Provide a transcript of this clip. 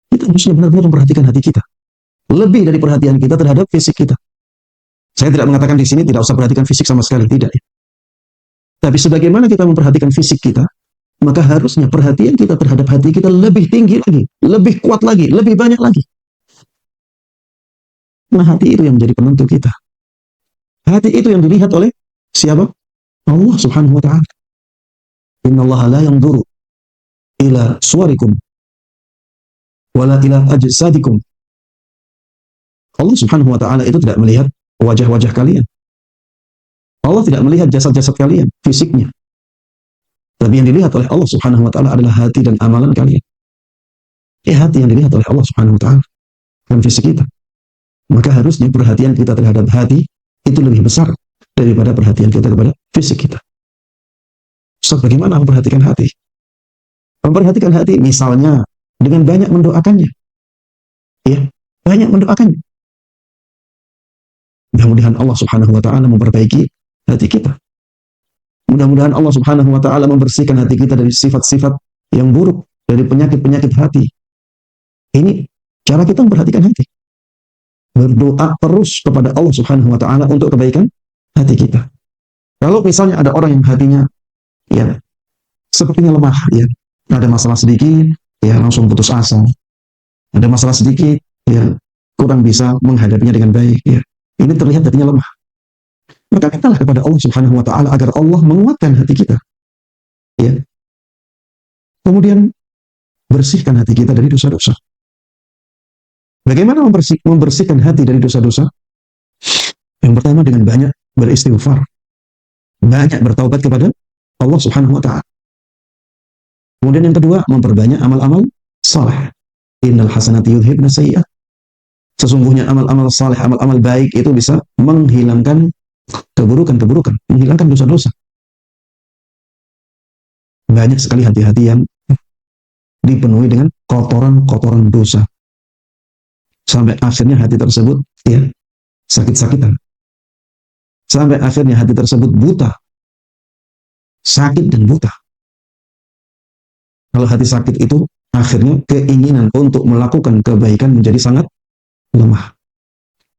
Kita harusnya benar-benar memperhatikan hati kita. Lebih dari perhatian kita terhadap fisik kita. Saya tidak mengatakan di sini tidak usah perhatikan fisik sama sekali, tidak. Tapi sebagaimana kita memperhatikan fisik kita, maka harusnya perhatian kita terhadap hati kita lebih tinggi lagi, lebih kuat lagi, lebih banyak lagi. Nah, hati itu yang menjadi penentu kita. Hati itu yang dilihat oleh siapa? Allah Subhanahu wa taala. Innallaha la yanzuru ila suwarikum wala ila ajsadikum. Allah Subhanahu wa taala itu tidak melihat wajah-wajah kalian. Allah tidak melihat jasad-jasad kalian, fisiknya. Tapi yang dilihat oleh Allah Subhanahu wa taala adalah hati dan amalan kalian. Hati yang dilihat oleh Allah Subhanahu wa taala, bukan fisik kita. Maka harusnya perhatian kita terhadap hati itu lebih besar daripada perhatian kita kepada fisik kita. Ustaz, bagaimana memperhatikan hati? Memperhatikan hati misalnya dengan banyak mendoakannya. Ya, banyak mendoakannya. Mudah-mudahan Allah Subhanahu wa taala memperbaiki hati kita. Mudah-mudahan Allah Subhanahu wa taala membersihkan hati kita dari sifat-sifat yang buruk, dari penyakit-penyakit hati. Ini cara kita memperhatikan hati. Berdoa terus kepada Allah Subhanahu wa taala untuk kebaikan hati kita. Kalau misalnya ada orang yang hatinya ya sepertinya lemah, ya, ada masalah sedikit ya langsung putus asa. Ada masalah sedikit ya kurang bisa menghadapinya dengan baik, ya. Ini terlihat hatinya lemah. Maka mintalah kepada Allah Subhanahu wa taala agar Allah menguatkan hati kita. Ya. Kemudian bersihkan hati kita dari dosa-dosa. Bagaimana membersihkan hati dari dosa-dosa? Yang pertama dengan banyak beristighfar. Banyak bertaubat kepada Allah Subhanahu wa taala. Kemudian yang kedua, memperbanyak amal-amal saleh. Innal hasanati yudhibna sayyi'at. Sesungguhnya amal-amal saleh, amal-amal baik itu bisa menghilangkan keburukan-keburukan, menghilangkan dosa-dosa. Banyak sekali hati-hati yang dipenuhi dengan kotoran-kotoran dosa. Sampai akhirnya hati tersebut ya sakit-sakitan. Sampai akhirnya hati tersebut buta. Sakit dan buta. Kalau hati sakit itu akhirnya keinginan untuk melakukan kebaikan menjadi sangat lemah.